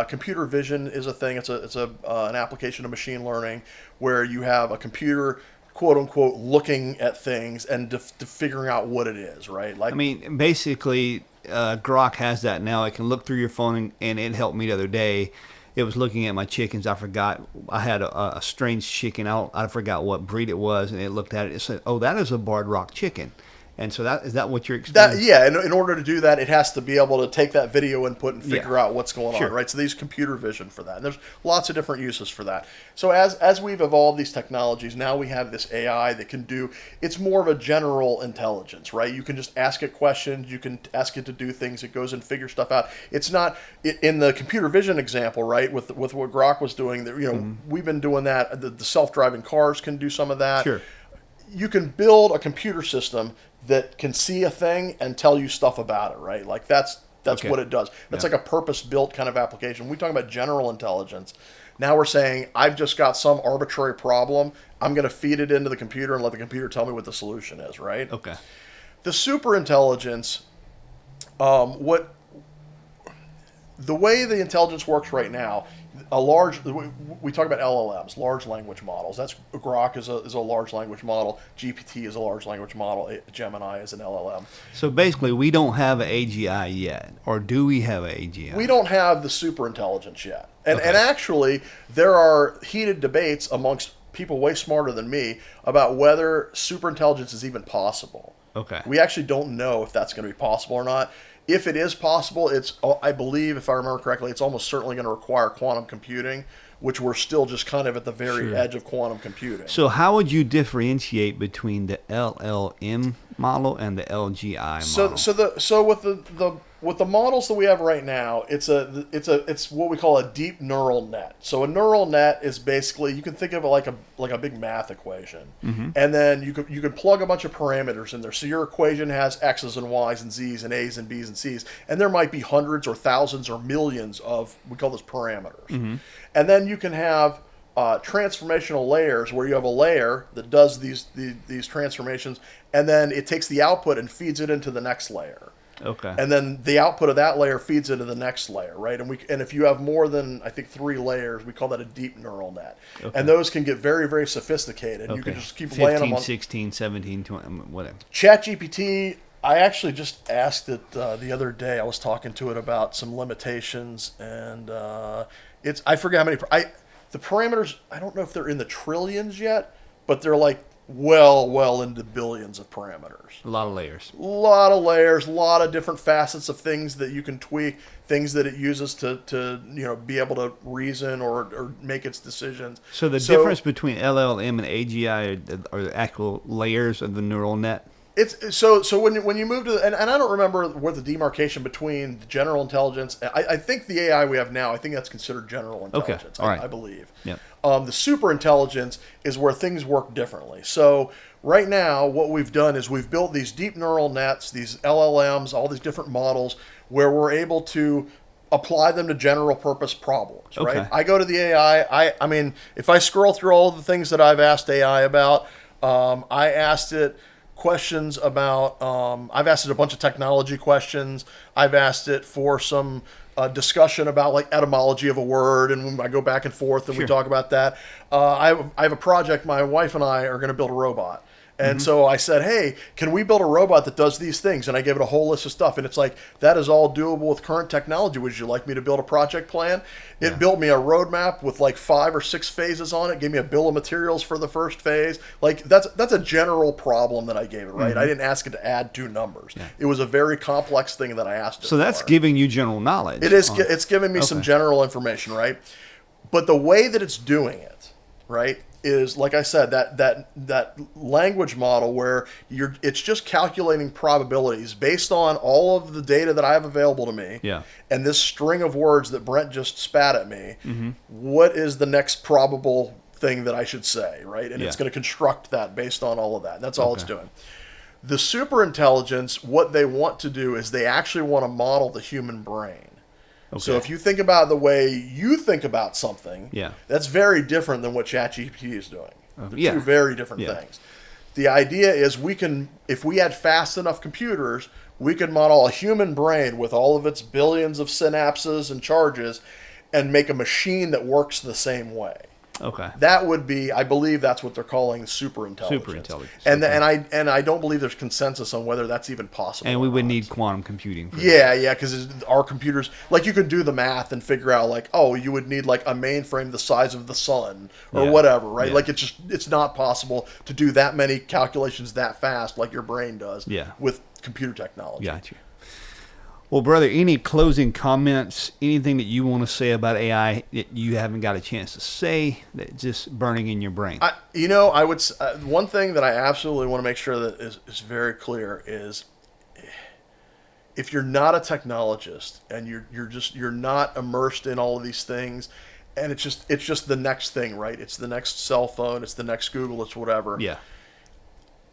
computer vision is a thing. It's an application of machine learning where you have a computer, quote unquote, looking at things and figuring out what it is, right? Like, I mean, basically, Grok has that now. It can look through your phone, and it helped me the other day. It was looking at my chickens. I forgot. I had a strange chicken out. I forgot what breed it was, and it looked at it. It said, "Oh, that is a barred rock chicken." And so is that what you're explaining? In order to do that, it has to be able to take that video input and figure out what's going on, right? So they use computer vision for that. And there's lots of different uses for that. So as we've evolved these technologies, now we have this AI that can do, it's more of a general intelligence, right? You can just ask it questions, you can ask it to do things, it goes and figures stuff out. It's not, in the computer vision example, right, with what Grok was doing, we've been doing that. The self-driving cars can do some of that. Sure. You can build a computer system that can see a thing and tell you stuff about it, right? Like that's what it does. That's like a purpose-built kind of application. We talk about general intelligence. Now we're saying, I've just got some arbitrary problem. I'm going to feed it into the computer and let the computer tell me what the solution is, right? Okay. The superintelligence, the way the intelligence works right now, we talk about LLMs, large language models. That's Grok is a large language model. GPT is a large language model. Gemini is an LLM. So basically, we don't have an AGI yet, or do we have an AGI? We don't have the superintelligence yet. And actually, there are heated debates amongst people way smarter than me about whether superintelligence is even possible. Okay. We actually don't know if that's going to be possible or not. If it is possible, I believe, if I remember correctly, it's almost certainly going to require quantum computing, which we're still just kind of at the very edge of quantum computing. So how would you differentiate between the LLM model and the LGI model? So with the models that we have right now, it's what we call a deep neural net. So a neural net is basically, you can think of it like a big math equation, and then you can plug a bunch of parameters in there. So your equation has x's and y's and z's and a's and b's and c's, and there might be hundreds or thousands or millions of, we call those parameters, and then you can have transformational layers where you have a layer that does these transformations, and then it takes the output and feeds it into the next layer. Okay. And then the output of that layer feeds into the next layer, right? And if you have more than, I think, 3 layers, we call that a deep neural net. Okay. And those can get very, very sophisticated. Okay. You can just keep 15, laying them on 16, 17, 20, whatever. ChatGPT, I actually just asked it the other day. I was talking to it about some limitations, and I forget how many. The parameters, I don't know if they're in the trillions yet, but they're like well into billions of parameters. A lot of layers. A lot of different facets of things that you can tweak, things that it uses to be able to reason or make its decisions. So the difference between LLM and AGI are the actual layers of the neural net? It's so when you move to and I don't remember what the demarcation between the general intelligence. I think the AI we have now, I think that's considered general intelligence. Okay. All right. I believe. Yep. The superintelligence is where things work differently. So right now, what we've done is we've built these deep neural nets, these LLMs, all these different models, where we're able to apply them to general purpose problems, right? Okay. I go to the AI. I mean, if I scroll through all the things that I've asked AI about, I asked it questions about, I've asked it a bunch of technology questions. I've asked it for some discussion about like etymology of a word, and I go back and forth and we Sure. talk about that. I have a project. My wife and I are going to build a robot. And Mm-hmm. so I said, hey, can we build a robot that does these things? And I gave it a whole list of stuff. And it's like, that is all doable with current technology. Would you like me to build a project plan? It built me a roadmap with like 5 or 6 phases on it, gave me a bill of materials for the first phase. Like, that's a general problem that I gave it, right? I didn't ask it to add 2 numbers. Yeah. It was a very complex thing that I asked it So that's for. giving you general knowledge. It is. It's giving me some Okay. general information, right? But the way that it's doing it, right, is like I said, that language model where it's just calculating probabilities based on all of the data that I have available to me. Yeah. And this string of words that Brent just spat at me. What is the next probable thing that I should say, right? And it's Yeah. going to construct that based on all of that. That's all it's Okay. doing. The superintelligence, what they want to do is they actually want to model the human brain. So Okay. if you think about the way you think about something, Yeah. that's very different than what ChatGPT is doing. They're yeah. two very different Yeah. things. The idea is we can, if we had fast enough computers, we could model a human brain with all of its billions of synapses and charges and make a machine that works the same way. Okay. That would be, I believe that's what they're calling superintelligence. Superintelligence, And okay. and I don't believe there's consensus on whether that's even possible. And we or would not. need quantum computing for that. Yeah, because our computers, like you can do the math and figure out like, oh, you would need like a mainframe the size of the sun or Yeah. whatever, right? Yeah. Like it's not possible to do that many calculations that fast like your brain does Yeah. with computer technology. Got you. Well, brother, any closing comments, anything that you want to say about AI that you haven't got a chance to say that's just burning in your brain? I would, one thing that I absolutely want to make sure that is very clear is if you're not a technologist and you're not immersed in all of these things, and it's just the next thing, right? It's the next cell phone, it's the next Google, it's whatever. Yeah.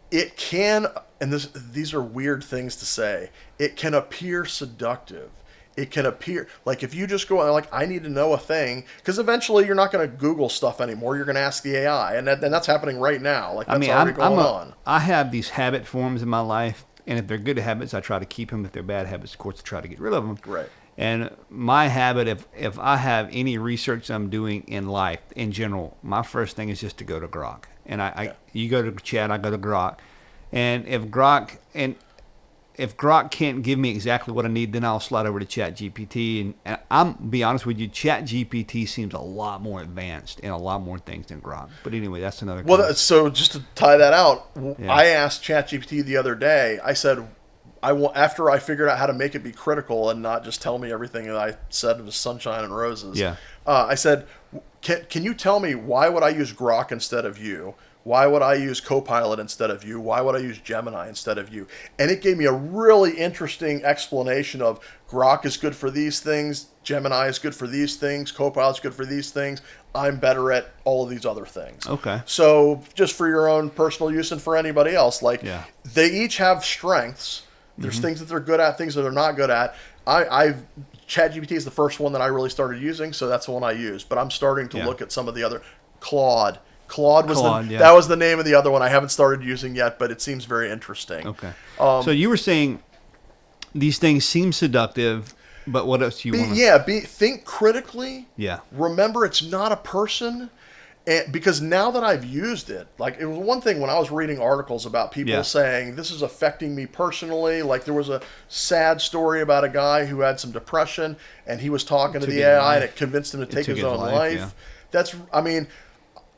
It can, and these are weird things to say, it can appear seductive. It can appear, like if you just go, like, I need to know a thing, because eventually you're not going to Google stuff anymore. You're going to ask the AI, and that's happening right now. Like, that's already going on. I have these habit forms in my life, and if they're good habits, I try to keep them. If they're bad habits, of course, I try to get rid of them. Right. And my habit, if I have any research I'm doing in life in general, my first thing is just to go to Grok. And you go to chat, I go to Grok. And if Grok can't give me exactly what I need, then I'll slide over to ChatGPT. And I'm be honest with you, ChatGPT seems a lot more advanced in a lot more things than Grok. But anyway, that's another. Well, so just to tie that out, Yeah. I asked ChatGPT the other day. I said, after I figured out how to make it be critical and not just tell me everything that I said was sunshine and roses. Yeah. I said, can you tell me why would I use Grok instead of you? Why would I use Copilot instead of you? Why would I use Gemini instead of you? And it gave me a really interesting explanation of Grok is good for these things, Gemini is good for these things, Copilot's good for these things. I'm better at all of these other things. Okay. So just for your own personal use and for anybody else, like Yeah. they each have strengths. There's things that they're good at, things that they're not good at. ChatGPT is the first one that I really started using, so that's the one I use. But I'm starting to look at some of the other. Claude was that was the name of the other one I haven't started using yet, but it seems very interesting. Okay. So you were saying these things seem seductive, but what else do you want to... Think critically. Yeah. Remember, it's not a person. And because now that I've used it, like it was one thing when I was reading articles about people saying this is affecting me personally. Like there was a sad story about a guy who had some depression and he was talking to the AI and it convinced him to take his own life. Yeah.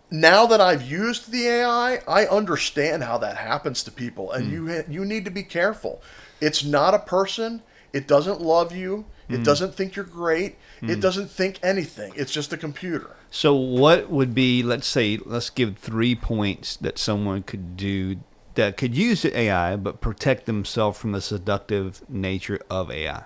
Now that I've used the AI, I understand how that happens to people, and you need to be careful. It's not a person. It doesn't love you. It doesn't think you're great. It doesn't think anything. It's just a computer. So what would be, let's give 3 points that someone could do that could use the AI but protect themselves from the seductive nature of AI?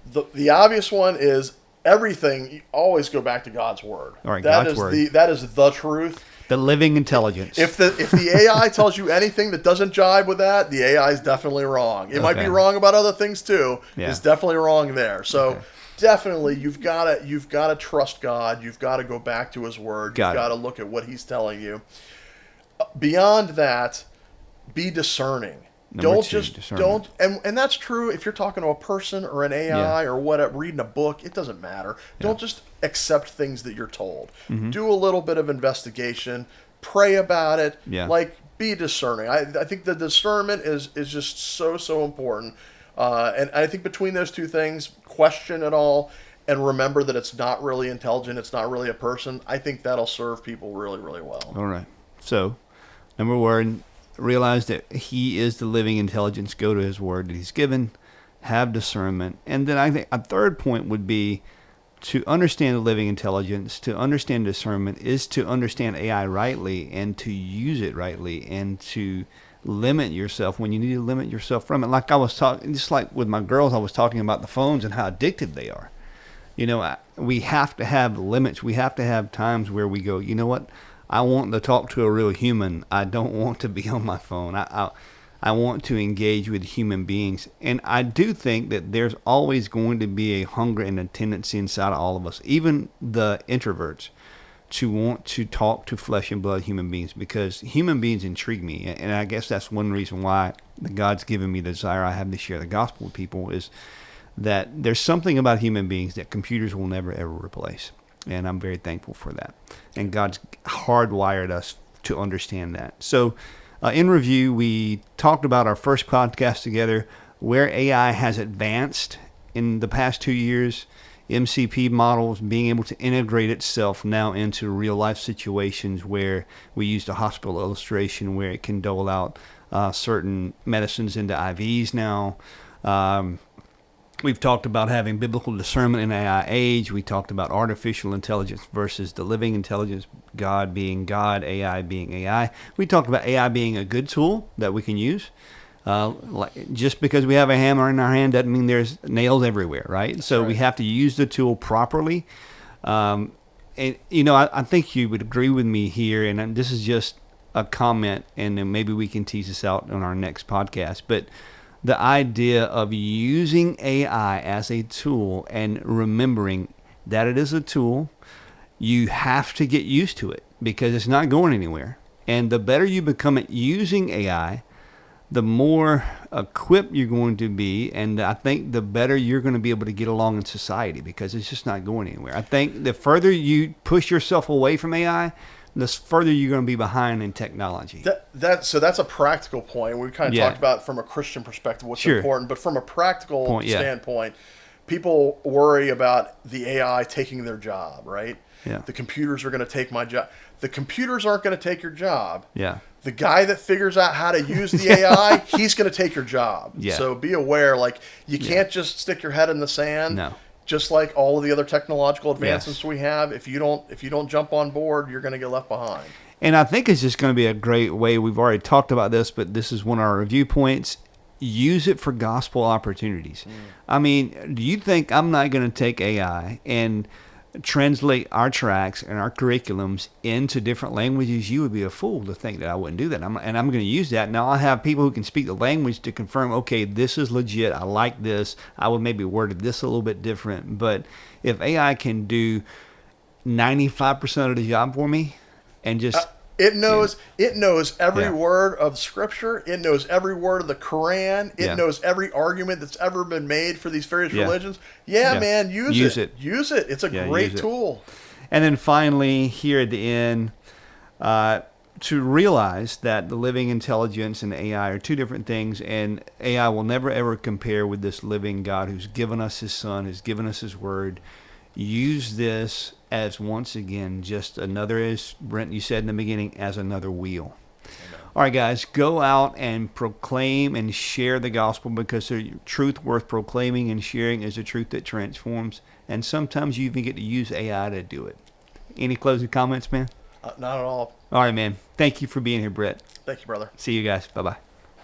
The obvious one is everything. You always go back to God's word. All right, God's word. That is the truth. The living intelligence. If the AI tells you anything that doesn't jibe with that, the AI is definitely wrong. It might be wrong about other things too. Yeah. It's definitely wrong there. So definitely, you've got to trust God. You've got to go back to His Word. You've got to look at what He's telling you. Beyond that, be discerning. Don't, and that's true if you're talking to a person or an AI or whatever, reading a book, it doesn't matter. Don't just accept things that you're told. Do a little bit of investigation, pray about it, be discerning. I think the discernment is just so important. And I think between those two things, question it all and remember that it's not really intelligent, it's not really a person. I think that'll serve people really, really well. All right. So, number one, realize that He is the living intelligence. Go to His Word that He's given. Have discernment. And then I think a third point would be to understand the living intelligence, to understand discernment, is to understand AI rightly and to use it rightly and to limit yourself when you need to limit yourself from it. Like I was talking, just like with my girls, I was talking about the phones and how addictive they are. You know, we have to have limits. We have to have times where we go, you know what? I want to talk to a real human. I don't want to be on my phone. I want to engage with human beings. And I do think that there's always going to be a hunger and a tendency inside of all of us, even the introverts, to want to talk to flesh and blood human beings, because human beings intrigue me. And I guess that's one reason why God's given me the desire I have to share the gospel with people, is that there's something about human beings that computers will never, ever replace. And I'm very thankful for that. And God's hardwired us to understand that. So in review, we talked about our first podcast together, where AI has advanced in the past 2 years, MCP models being able to integrate itself now into real life situations, where we used a hospital illustration where it can dole out certain medicines into IVs now. We've talked about having biblical discernment in AI age. We talked about artificial intelligence versus the living intelligence, God being God, AI being AI. We talked about AI being a good tool that we can use. Just because we have a hammer in our hand doesn't mean there's nails everywhere, right? So we have to use the tool properly. And, you know, I think you would agree with me here, and this is just a comment, and then maybe we can tease this out on our next podcast, but the idea of using AI as a tool and remembering that it is a tool, you have to get used to it because it's not going anywhere. And the better you become at using AI, the more equipped you're going to be, and I think the better you're going to be able to get along in society, because it's just not going anywhere. I think the further you push yourself away from AI, the further you're going to be behind in technology. So that's a practical point. We kind of talked about from a Christian perspective what's important, but from a practical standpoint, people worry about the AI taking their job, right? Yeah. The computers are going to take my job. The computers aren't going to take your job. Yeah. The guy that figures out how to use the AI, he's going to take your job. Yeah. So be aware, like, you can't just stick your head in the sand. No. Just like all of the other technological advancements we have, if you don't jump on board, you're going to get left behind. And I think it's just going to be a great way. We've already talked about this, but this is one of our review points. Use it for gospel opportunities. I mean, do you think I'm not going to take AI and translate our tracks and our curriculums into different languages? You would be a fool to think that I wouldn't do that. I'm going to use that. Now, I'll have people who can speak the language to confirm, okay, this is legit. I like this. I would maybe word this a little bit different. But if AI can do 95% of the job for me and just... It knows every word of Scripture. It knows every word of the Quran. It knows every argument that's ever been made for these various religions. Man, use it. Use it. It's a great tool. And then finally, here at the end, to realize that the living intelligence and AI are two different things, and AI will never, ever compare with this living God who's given us His Son, who's given us His Word. Use this as, once again, just another, as Brent, you said in the beginning, as another wheel. Amen. All right, guys, go out and proclaim and share the gospel, because the truth worth proclaiming and sharing is a truth that transforms. And sometimes you even get to use AI to do it. Any closing comments, man? Not at all. All right, man. Thank you for being here, Brett. Thank you, brother. See you guys. Bye-bye.